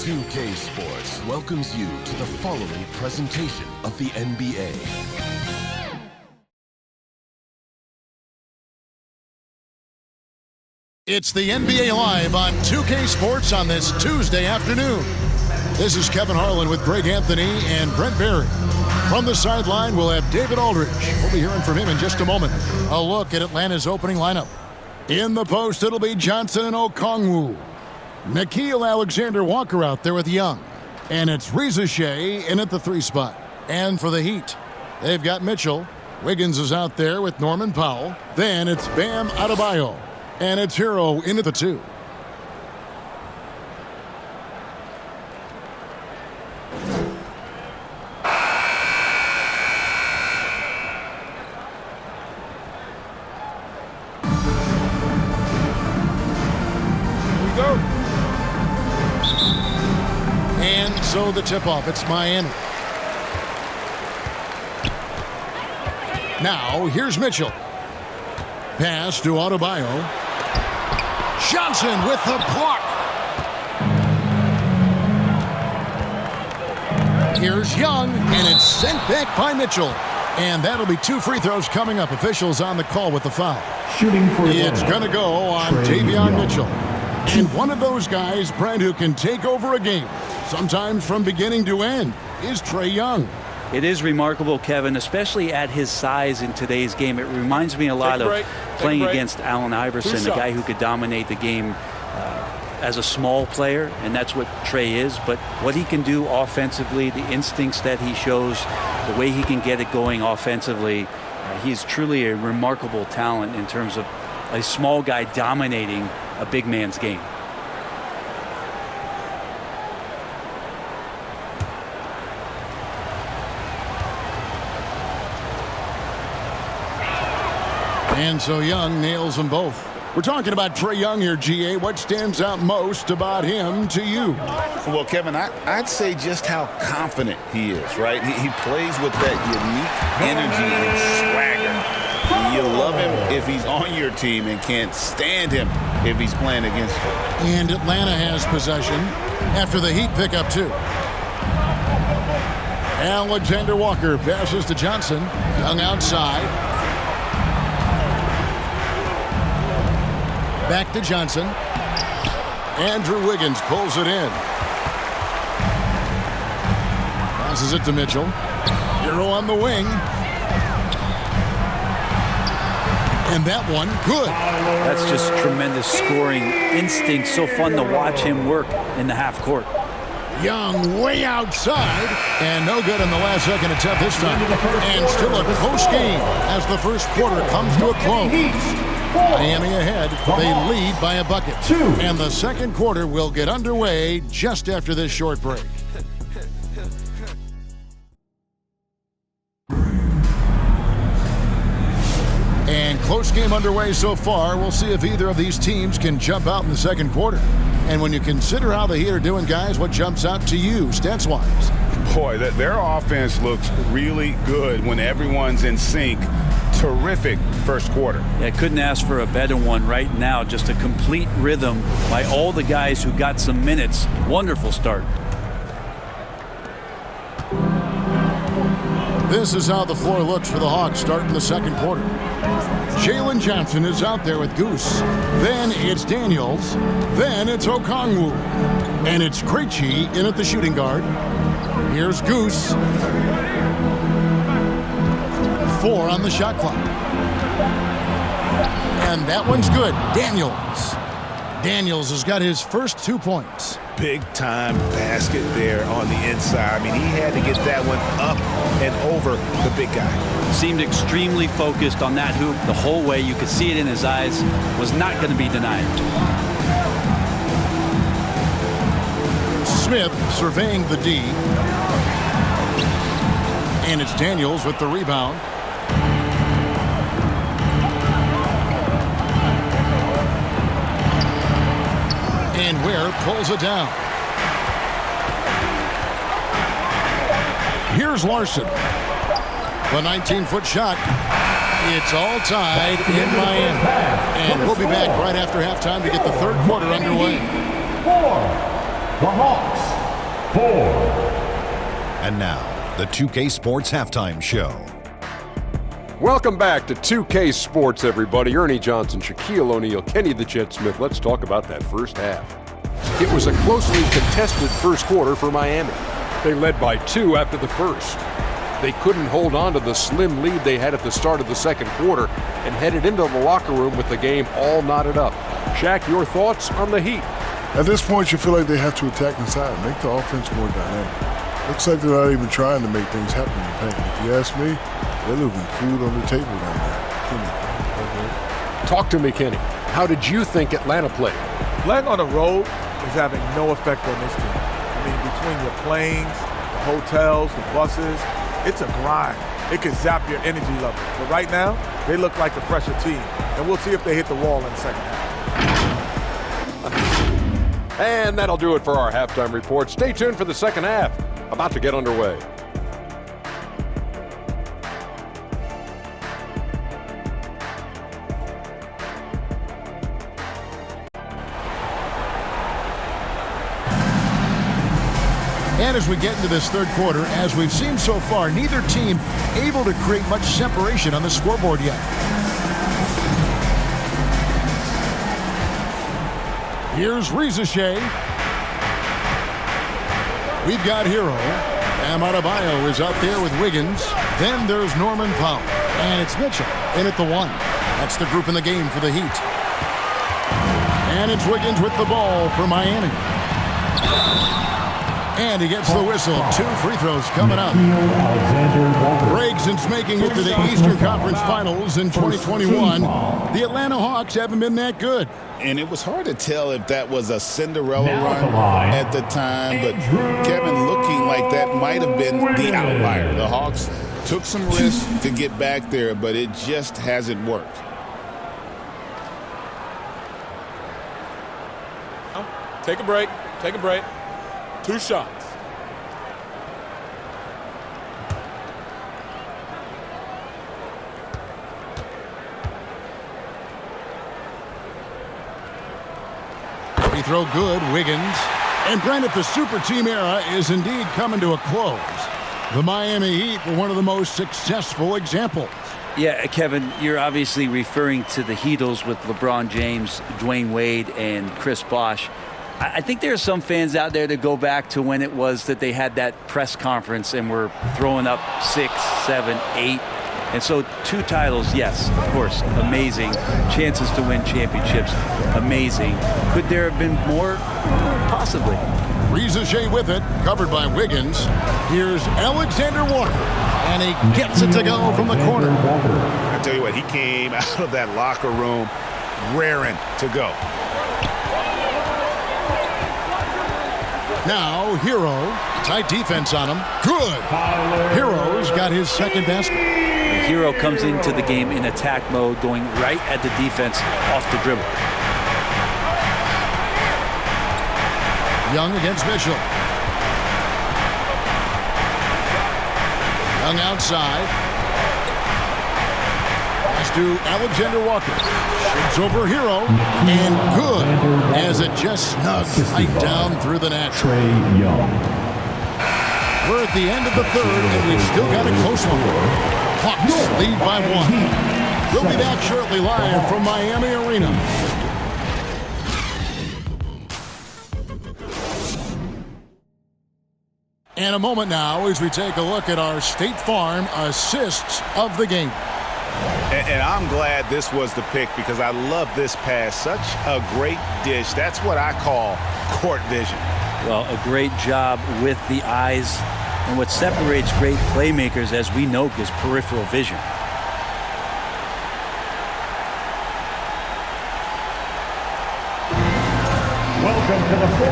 2K Sports welcomes you to the following presentation of the NBA. It's the NBA Live on 2K Sports on this Tuesday afternoon. This is Kevin Harlan with Greg Anthony and Brent Barry. From the sideline, we'll have David Aldridge. We'll be hearing from him in just a moment. A look at Atlanta's opening lineup. In the post, it'll be Johnson and Okongwu. Nickeil Alexander-Walker out there with Young. And it's Rozier in at the 3 spot. And for the Heat, they've got Mitchell. Wiggins is out there with Norman Powell. Then it's Bam Adebayo. And it's Herro in at the 2. And so the tip-off, it's Miami. Now, here's Mitchell. Pass to Adebayo. Johnson with the block. Here's Young, and it's sent back by Mitchell. And that'll be 2 free throws coming up. Officials on the call with the foul. Shooting for it's going to go on Davion Mitchell. And one of those guys, Brent, who can take over a game, sometimes from beginning to end, is Trae Young. It is remarkable, Kevin, especially at his size in today's game. It reminds me a lot of playing against Allen Iverson, a guy who could dominate the game as a small player, and that's what Trae is. But what he can do offensively, the instincts that he shows, the way he can get it going offensively, he's truly a remarkable talent in terms of a small guy dominating a big man's game. And so Young nails them both. We're talking about Trae Young here, GA. What stands out most about him to you? Well, Kevin, I'd say just how confident he is, right? He plays with that unique energy and swagger. You love him if he's on your team and can't stand him if he's playing against you. And Atlanta has possession after the Heat pick up 2. Alexander-Walker passes to Johnson. Young outside. Back to Johnson. Andrew Wiggins pulls it in. Passes it to Mitchell. Herro on the wing. And that one, good. That's just tremendous scoring instinct. So fun to watch him work in the half court. Young way outside. And no good in the last second attempt this time. And still a close game as the first quarter comes to a close. Miami ahead. They lead by a bucket. And the second quarter will get underway just after this short break. And close game underway so far. We'll see if either of these teams can jump out in the second quarter. And when you consider how the Heat are doing, guys, what jumps out to you stats-wise? Boy, their offense looks really good when everyone's in sync. Terrific first quarter. Yeah, couldn't ask for a better one right now. Just a complete rhythm by all the guys who got some minutes. Wonderful start. This is how the floor looks for the Hawks starting the second quarter. Jalen Johnson is out there with Goose. Then it's Daniels. Then it's Okongwu. And it's Krejci in at the shooting guard. Here's Goose. 4 on the shot clock. And that one's good. Daniels has got his first 2 points. Big time basket there on the inside. I mean, he had to get that one up and over the big guy. Seemed extremely focused on that hoop the whole way. You could see it in his eyes. Was not going to be denied. Smith surveying the D. And it's Daniels with the rebound. And Ware pulls it down. Here's Larson. The 19-foot shot. It's all tied in Miami. And we'll be back right after halftime to get the third quarter underway. For the Hawks. And now, the 2K Sports Halftime Show. Welcome back to 2K Sports, everybody. Ernie Johnson, Shaquille O'Neal, Kenny the Jet Smith. Let's talk about that first half. It was a closely contested first quarter for Miami. They led by 2 after the first. They couldn't hold on to the slim lead they had at the start of the second quarter and headed into the locker room with the game all knotted up. Shaq, your thoughts on the Heat? At this point, you feel like they have to attack inside, make the offense more dynamic. Looks like they're not even trying to make things happen in the paint. If you ask me, they're leaving food on the table down there. Kenny. Talk to me, Kenny. How did you think Atlanta played? Playing on the road is having no effect on this team. I mean, between your planes, the hotels, the buses, it's a grind. It can zap your energy level. But right now, they look like the fresher team. And we'll see if they hit the wall in the second half. And that'll do it for our halftime report. Stay tuned for the second half. About to get underway. And as we get into this third quarter, as we've seen so far, neither team able to create much separation on the scoreboard yet. Here's Rozier. We've got Herro. And Adebayo is out there with Wiggins. Then there's Norman Powell. And it's Mitchell in at the 1. That's the group in the game for the Heat. And it's Wiggins with the ball for Miami. And he gets the whistle. 2 free throws coming up. Greg, since making it to the Eastern Conference Finals in 2021, the Atlanta Hawks haven't been that good. And it was hard to tell if that was a Cinderella run at the time, but Kevin, looking like that might have been the outlier. The Hawks took some risks to get back there, but it just hasn't worked. Take a break. Take a break. 2 shots. Free throw good, Wiggins. And granted, the super team era is indeed coming to a close. The Miami Heat were one of the most successful examples. Yeah, Kevin, you're obviously referring to the Heatles with LeBron James, Dwayne Wade, and Chris Bosh. I think there are some fans out there that go back to when it was that they had that press conference and were throwing up 6, 7, 8. And so 2 titles, yes, of course, amazing. Chances to win championships, amazing. Could there have been more? Possibly. Rozier with it, covered by Wiggins. Here's Alexander Walker, and he gets it to go from the corner. I tell you what, he came out of that locker room raring to go. Now, Herro, tight defense on him. Good. Herro's got his second basket. Herro comes into the game in attack mode, going right at the defense off the dribble. Young against Mitchell. Young outside. Pass to Alexander Walker. Shoots over Herro. And good as it just snugs right down through the net. We're at the end of the third, and we've still got a close one. Hawks lead by 1. We'll be back shortly live from Miami Arena. And a moment now as we take a look at our State Farm assists of the game. And I'm glad this was the pick because I love this pass. Such a great dish. That's what I call court vision. Well, a great job with the eyes. And what separates great playmakers, as we know, is peripheral vision.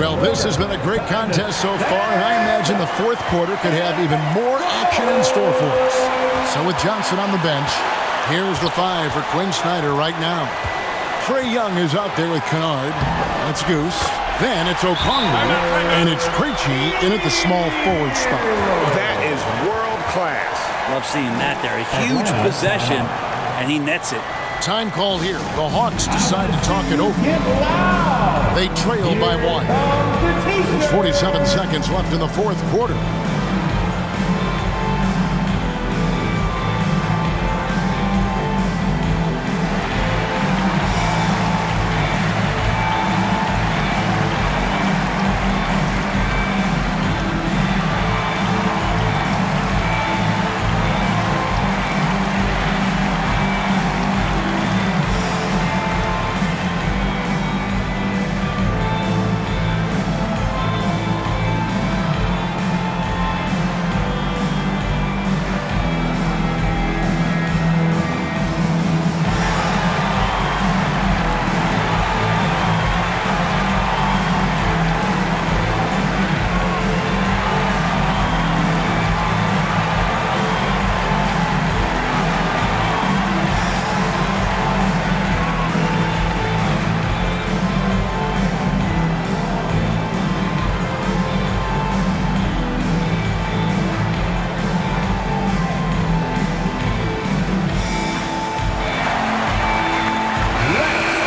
Well, this has been a great contest so far, and I imagine the fourth quarter could have even more action in store for us. So with Johnson on the bench, here's the 5 for Quinn Snyder right now. Trae Young is out there with Kennard. That's Goose. Then it's Okongwu, and it's Krejci in at the small forward spot. That is world class. Love seeing that there. A huge possession, and he nets it. Time call here. The Hawks decide to talk it over. They trail by 1. There's 47 seconds left in the fourth quarter.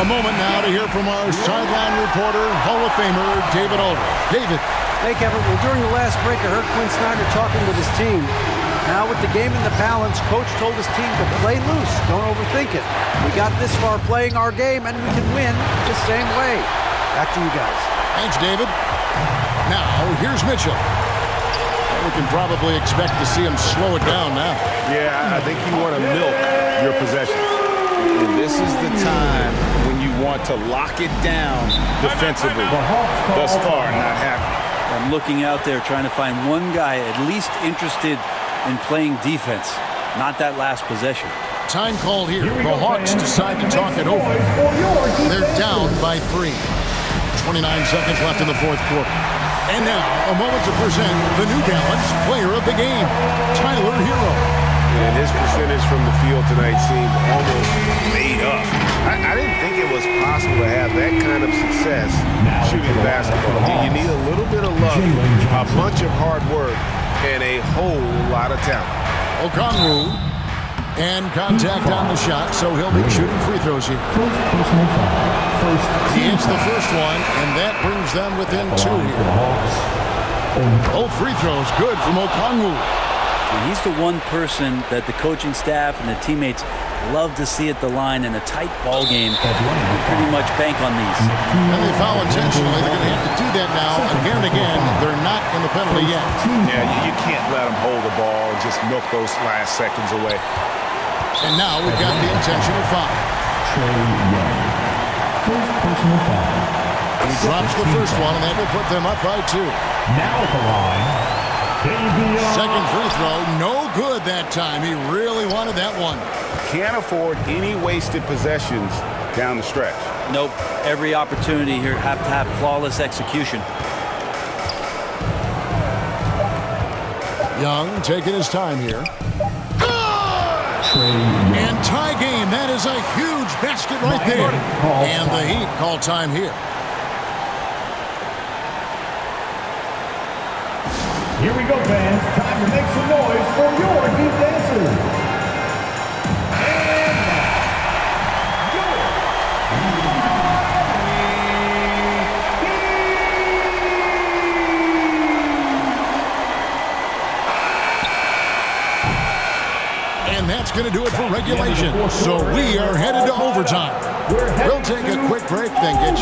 A moment now to hear from our sideline reporter, Hall of Famer, David Aldridge. David. Hey, Kevin. Well, during the last break, I heard Quinn Snyder talking with his team. Now, with the game in the balance, Coach told his team to play loose. Don't overthink it. We got this far playing our game, and we can win the same way. Back to you guys. Thanks, David. Now, here's Mitchell. We can probably expect to see him slow it down now. Yeah, I think you want to milk your possessions. And this is the time when you want to lock it down defensively. Thus far, not happening. I'm looking out there trying to find one guy at least interested in playing defense, not that last possession. Time called here. The Hawks decide to talk it over. They're down by 3. 29 seconds left in the fourth quarter. And now, a moment to present the New Balance player of the game, Tyler Herro. And his percentage from the field tonight seemed almost made up. I didn't think it was possible to have that kind of success shooting basketball. You need a little bit of luck, a bunch of hard work, and a whole lot of talent. Okongwu, and contact on the shot, so he'll be shooting free throws here. He hits the first one, and that brings them within 2 here. Both free throws good from Okongwu. He's the one person that the coaching staff and the teammates love to see at the line in a tight ball game. Pretty much bank on these. And they foul intentionally. They're going to have to do that now again and again. They're not in the penalty yet. Yeah, you can't let them hold the ball and just milk those last seconds away. And now we've got the intentional foul. He drops the first one, and that will put them up by 2. Now at the line, second free throw, no good that time. He really wanted that one. Can't afford any wasted possessions down the stretch. Nope. Every opportunity here have to have flawless execution. Young taking his time here. And tie game. That is a huge basket right there. And the Heat call time here. Here we go, fans. Time to make some noise for your Heat dancers. And that's going to do it for regulation. So we are headed to overtime. We'll take a quick break, then get you